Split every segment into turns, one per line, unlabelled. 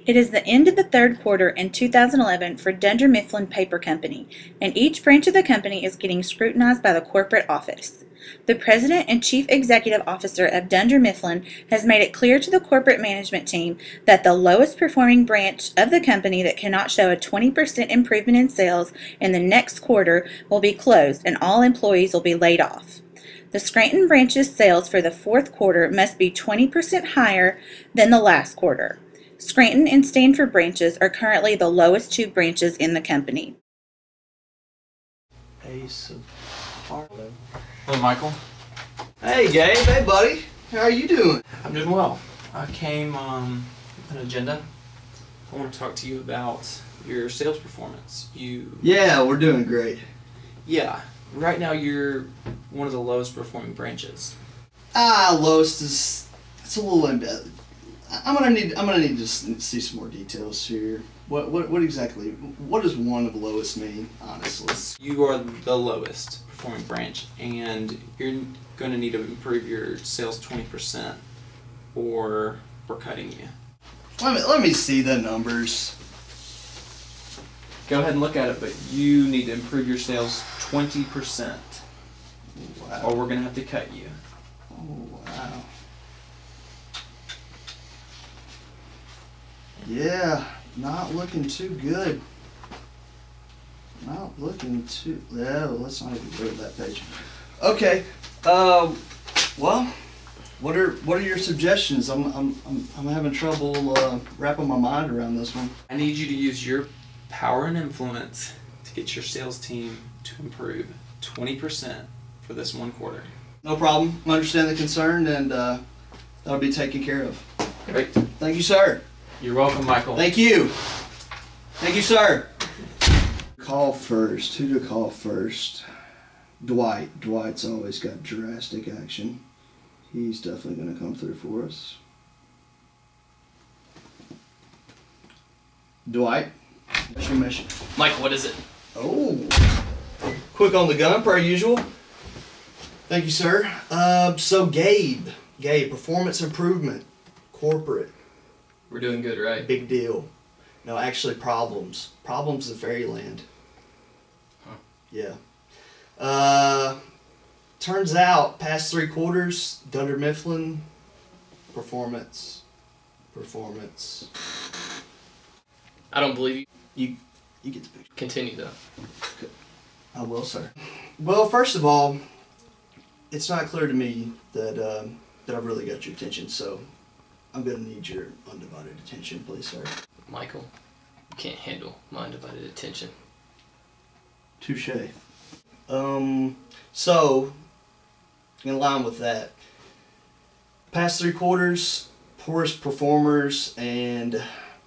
It is the end of the third quarter in 2011 for Dunder Mifflin Paper Company, and each branch of the company is getting scrutinized by the corporate office. The President and Chief Executive Officer of Dunder Mifflin has made it clear to the corporate management team that the lowest performing branch of the company that cannot show a 20% improvement in sales in the next quarter will be closed and all employees will be laid off. The Scranton branch's sales for the fourth quarter must be 20% higher than the last quarter. Scranton and Stanford branches are currently the lowest two branches in the company.
Ace of Harlow.
Hello, Michael.
Hey, Gabe. Hey, buddy. How are you doing?
I'm doing well. I came with an agenda. I want to talk to you about your sales performance.
Yeah, we're doing great.
Yeah. Right now, you're one of the lowest performing branches.
Lowest is. It's a little embedded. I'm gonna need to see some more details here. What exactly? What does one of the lowest mean, honestly?
You are the lowest performing branch, and you're going to need to improve your sales 20%, or we're cutting you.
Let me see the numbers.
Go ahead and look at it, but you need to improve your sales 20%,
Wow.
or we're going to have to cut you.
Oh, wow. Yeah, not looking too good. Not looking too. Yeah, let's not even go to that page. Okay. Well, what are your suggestions? I'm having trouble wrapping my mind around this one.
I need you to use your power and influence to get your sales team to improve 20% for this one quarter.
No problem. I understand the concern, and that'll be taken care of.
Great.
Thank you, sir.
You're welcome, Michael.
Thank you. Thank you, sir. Call first. Who to call first? Dwight. Dwight's always got drastic action. He's definitely going to come through for us. Dwight, what's your mission?
Michael, what is it?
Oh, quick on the gun, per usual. Thank you, sir. So Gabe, performance improvement, corporate.
We're doing good, right?
Big deal. No, actually problems. Problems in fairyland.
Huh.
Yeah. Turns out, past 3 quarters, Dunder Mifflin, performance.
I don't believe you.
You get the picture.
Continue, though.
I will, sir. Well, first of all, it's not clear to me that I've really got your attention, so I'm going to need your undivided attention, please, sir.
Michael, you can't handle my undivided attention.
Touche. So, in line with that, past 3 quarters, poorest performers, and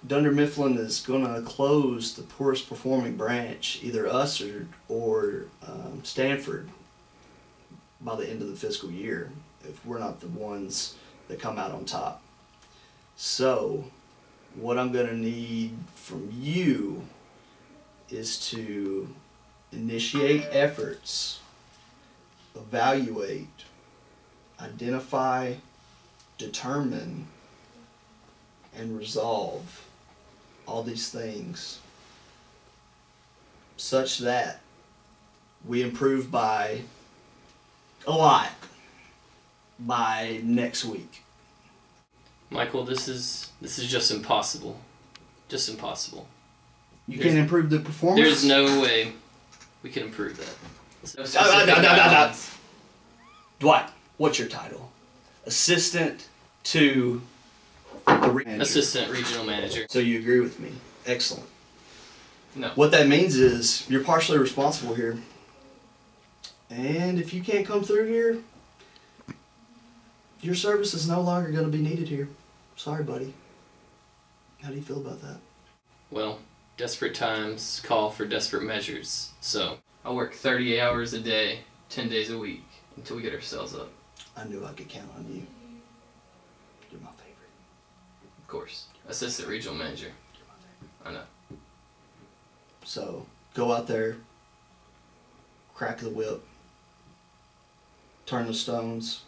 Dunder Mifflin is going to close the poorest performing branch, either us or Stanford, by the end of the fiscal year, if we're not the ones that come out on top. So, what I'm going to need from you is to initiate efforts, evaluate, identify, determine, and resolve all these things such that we improve by a lot by next week.
Michael, this is just impossible. Just impossible.
You can't improve the performance?
There's no way we can improve that.
No. Dwight, what's your title? Assistant to the manager.
Assistant regional manager.
So you agree with me? Excellent.
No.
What that means is you're partially responsible here. And if you can't come through here, your service is no longer going to be needed here. Sorry, buddy. How do you feel about that?
Well, desperate times call for desperate measures. So I work 30 hours a day, 10 days a week, until we get ourselves up.
I knew I could count on you. You're my favorite.
Of course. Assistant regional manager.
You're my favorite.
I know.
So, go out there, crack the whip, turn the stones,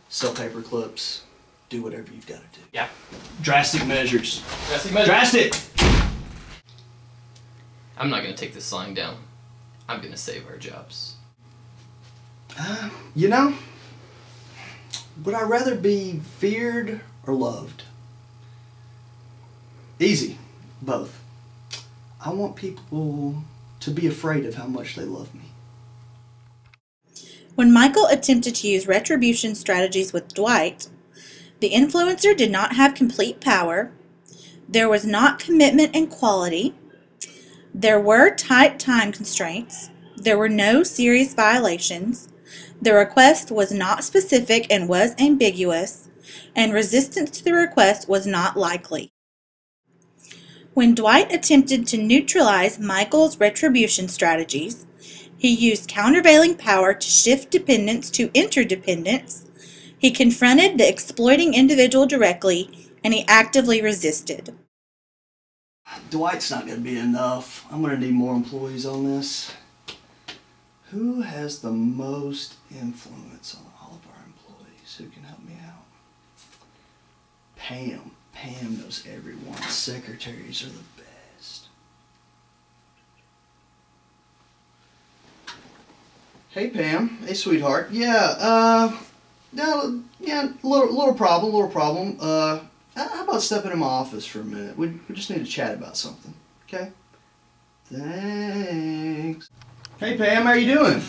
sell paper clips, do whatever you've got to do.
Yeah.
Drastic measures.
Drastic measures.
Drastic!
I'm not gonna take this lying down. I'm gonna save our jobs.
You know, would I rather be feared or loved? Easy. Both. I want people to be afraid of how much they love me.
When Michael attempted to use retribution strategies with Dwight, the influencer did not have complete power, there was not commitment and quality, there were tight time constraints, there were no serious violations, the request was not specific and was ambiguous, and resistance to the request was not likely. When Dwight attempted to neutralize Michael's retribution strategies, he used countervailing power to shift dependence to interdependence, he confronted the exploiting individual directly, and he actively resisted.
Dwight's not going to be enough. I'm going to need more employees on this. Who has the most influence on all of our employees? Who can help me out? Pam. Pam knows everyone. Secretaries are the best. Hey Pam. Hey sweetheart. Yeah, little problem. How about stepping in my office for a minute? We just need to chat about something. Okay? Thanks. Hey Pam, how you doing?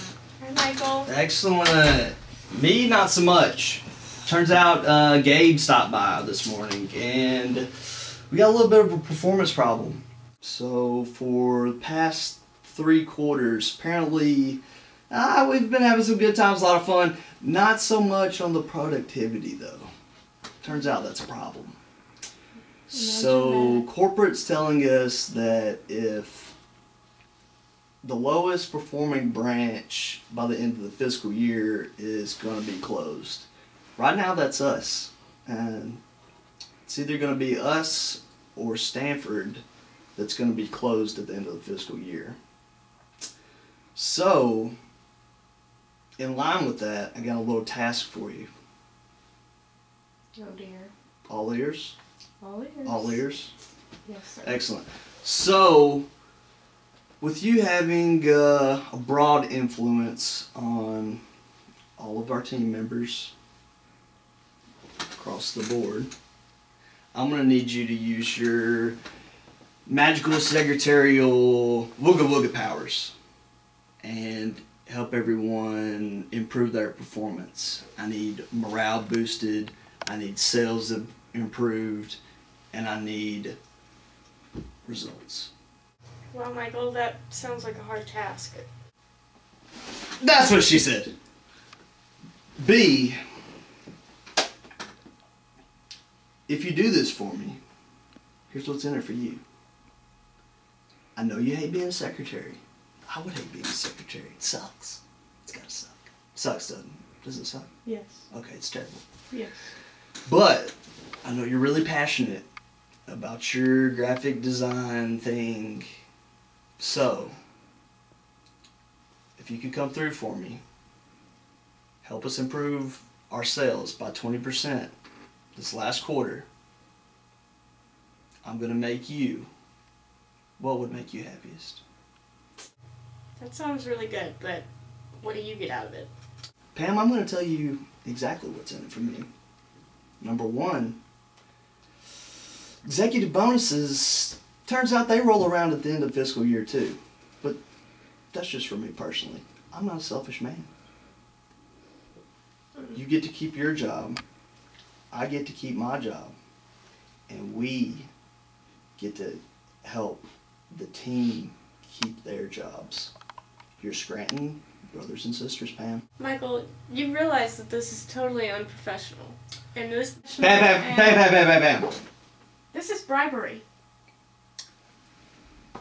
Hi Michael.
Excellent. Me, not so much. Turns out Gabe stopped by this morning and we got a little bit of a performance problem. So for the past 3 quarters, apparently we've been having some good times, a lot of fun. Not so much on the productivity though. Turns out that's a problem. So corporate's telling us that if the lowest performing branch by the end of the fiscal year is going to be closed. Right now that's us. And it's either going to be us or Stanford that's going to be closed at the end of the fiscal year. So, in line with that, I got a little task for you.
Oh dear.
All ears?
All ears.
All ears?
Yes, sir.
Excellent. So, with you having a broad influence on all of our team members across the board, I'm going to need you to use your magical secretarial wooga wooga powers and help everyone improve their performance. I need morale boosted, I need sales improved, and I need results.
Well, Michael, that sounds like a hard task.
That's what she said. B, if you do this for me, here's what's in it for you. I know you hate being a secretary. I would hate being a secretary. It sucks. It's gotta suck. Sucks, doesn't it? Does it suck?
Yes.
Okay, it's terrible.
Yes.
But I know you're really passionate about your graphic design thing. So, if you could come through for me, help us improve our sales by 20% this last quarter, I'm going to make you, what would make you happiest?
That sounds really good, but what do you get out of it?
Pam, I'm going to tell you exactly what's in it for me. Number 1, executive bonuses, turns out they roll around at the end of fiscal year too. But that's just for me personally. I'm not a selfish man. You get to keep your job. I get to keep my job. And we get to help the team keep their jobs. You're Scranton brothers and sisters, Pam.
Michael, you realize that this is totally unprofessional. And this...
Bam.
This is bribery.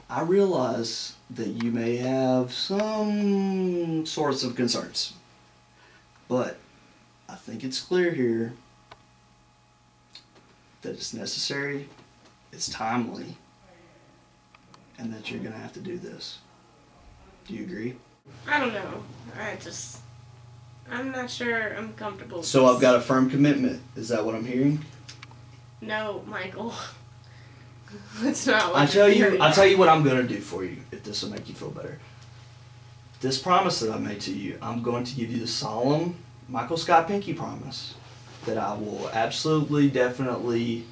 I realize that you may have some sorts of concerns. But I think it's clear here that it's necessary, it's timely, and that you're going to have to do this. Do you agree?
I don't know. I just... I'm not sure I'm comfortable with
So
this.
I've got a firm commitment. Is that what I'm hearing?
No, Michael. It's not what
I tell
you're
you,
hearing.
I tell you what I'm gonna do for you if this will make you feel better. This promise that I made to you, I'm going to give you the solemn Michael Scott Pinky promise that I will absolutely, definitely,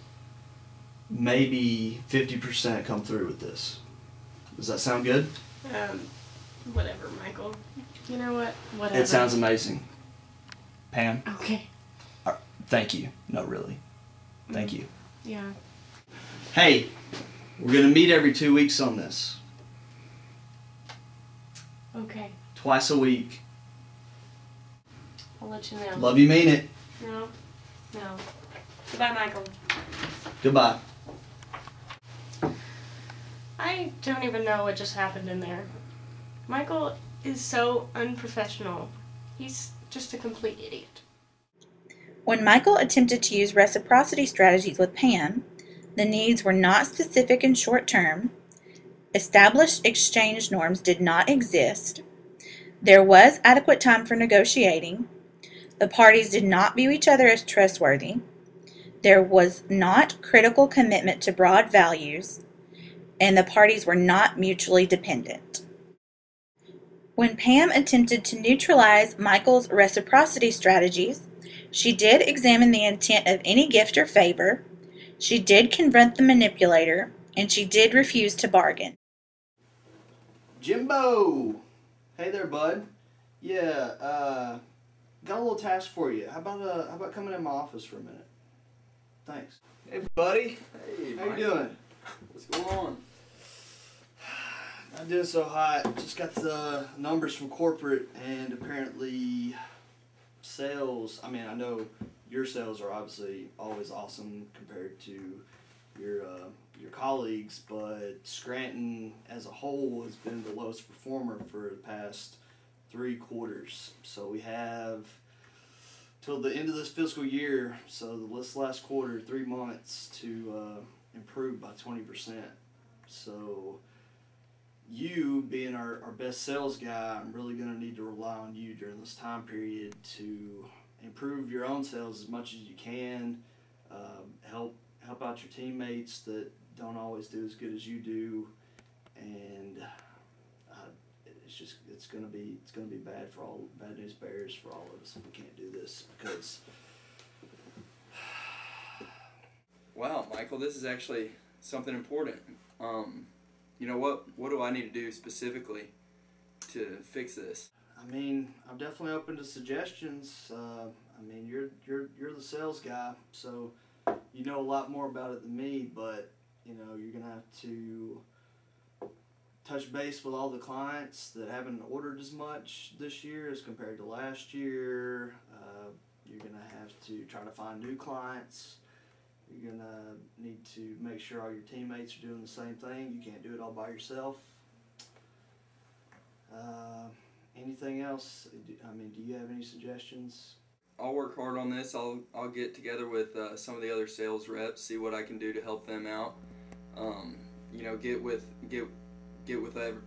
maybe 50% come through with this. Does that sound good?
Whatever, Michael. You know what? Whatever.
It sounds amazing. Pam,
Okay.
thank you. No, really. Thank you.
Yeah.
Hey, we're gonna meet every 2 weeks on this.
Okay.
Twice a week.
I'll let you know.
Love you, mean it.
No. No. Goodbye, Michael.
Goodbye.
I don't even know what just happened in there. Michael is so unprofessional. He's just a complete idiot.
When Michael attempted to use reciprocity strategies with Pam, the needs were not specific and short term, established exchange norms did not exist, there was adequate time for negotiating, the parties did not view each other as trustworthy, there was not critical commitment to broad values, and the parties were not mutually dependent. When Pam attempted to neutralize Michael's reciprocity strategies, she did examine the intent of any gift or favor, she did confront the manipulator, and she did refuse to bargain.
Jimbo! Hey there, bud. Yeah, got a little task for you. How about coming in my office for a minute? Thanks. Hey, buddy.
Hey,
How you
Mike.
doing?
What's going on?
Not doing so hot. Just got the numbers from corporate, and apparently sales, I mean, I know your sales are obviously always awesome compared to your colleagues, but Scranton as a whole has been the lowest performer for the past 3 quarters. So we have till the end of this fiscal year, so this last quarter, 3 months to improve by 20%. So you being our best sales guy, I'm really going to need to rely on you during this time period to improve your own sales as much as you can, help out your teammates that don't always do as good as you do, and it's gonna be bad news bears for all of us if we can't do this because.
Wow, Michael, this is actually something important. You know what do I need to do specifically to fix this?
I mean, I'm definitely open to suggestions. I mean, you're the sales guy, so you know a lot more about it than me. But you know, you're gonna have to touch base with all the clients that haven't ordered as much this year as compared to last year. You're gonna have to try to find new clients. You're gonna need to make sure all your teammates are doing the same thing. You can't do it all by yourself. Anything else? I mean, do you have any suggestions?
I'll work hard on this. I'll get together with some of the other sales reps, see what I can do to help them out. You know, get with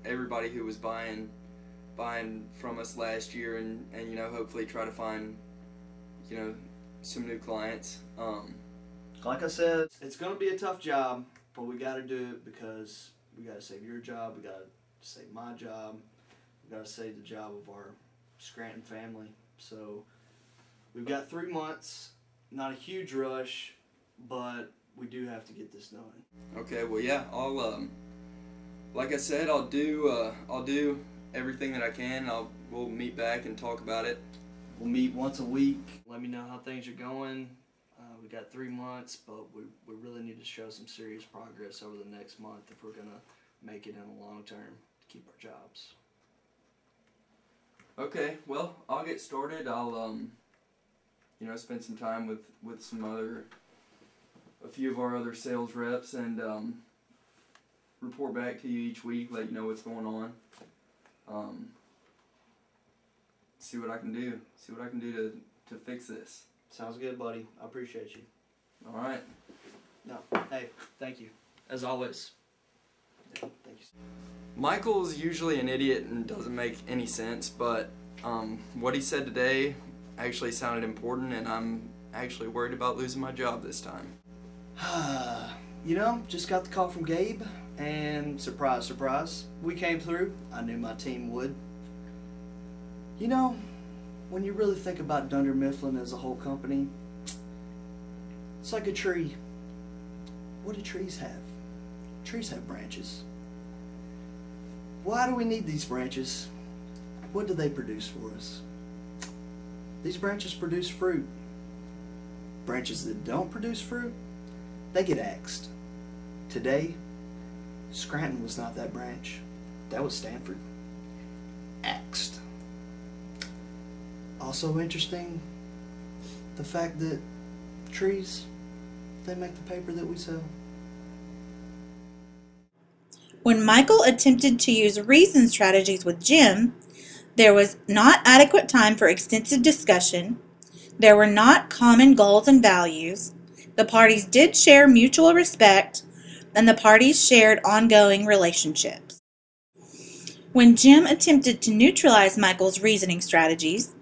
everybody who was buying from us last year, and you know, hopefully try to find, you know, some new clients.
Like I said, it's going to be a tough job, but we got to do it because we got to save your job, we got to save my job, we got to save the job of our Scranton family. So we've got 3 months, not a huge rush, but we do have to get this done.
Okay, well, yeah, I'll like I said, I'll do everything that I can. We'll meet back and talk about it.
We'll meet once a week. Let me know how things are going. We got 3 months, but we really need to show some serious progress over the next month if we're going to make it in the long term to keep our jobs.
Okay, well, I'll get started. I'll you know, spend some time with a few of our other sales reps, and report back to you each week, let you know what's going on. See what I can do. See what I can do to fix this.
Sounds good, buddy. I appreciate you.
All right.
No, hey, thank you. As always. Yeah, thank you.
Michael's usually an idiot and doesn't make any sense, but What he said today actually sounded important, and I'm actually worried about losing my job this time.
You know, just got the call from Gabe, and surprise, surprise, we came through. I knew my team would. You know, when you really think about Dunder Mifflin as a whole company, it's like a tree. What do trees have? Trees have branches. Why do we need these branches? What do they produce for us? These branches produce fruit. Branches that don't produce fruit, they get axed. Today, Scranton was not that branch. That was Stanford. Axed. Also interesting, the fact that trees, they make the paper that we sell.
When Michael attempted to use reason strategies with Jim, there was not adequate time for extensive discussion. There were not common goals and values. The parties did share mutual respect, and the parties shared ongoing relationships. When Jim attempted to neutralize Michael's reasoning strategies,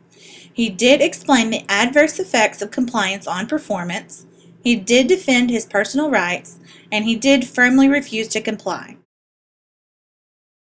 he did explain the adverse effects of compliance on performance, he did defend his personal rights, and he did firmly refuse to comply.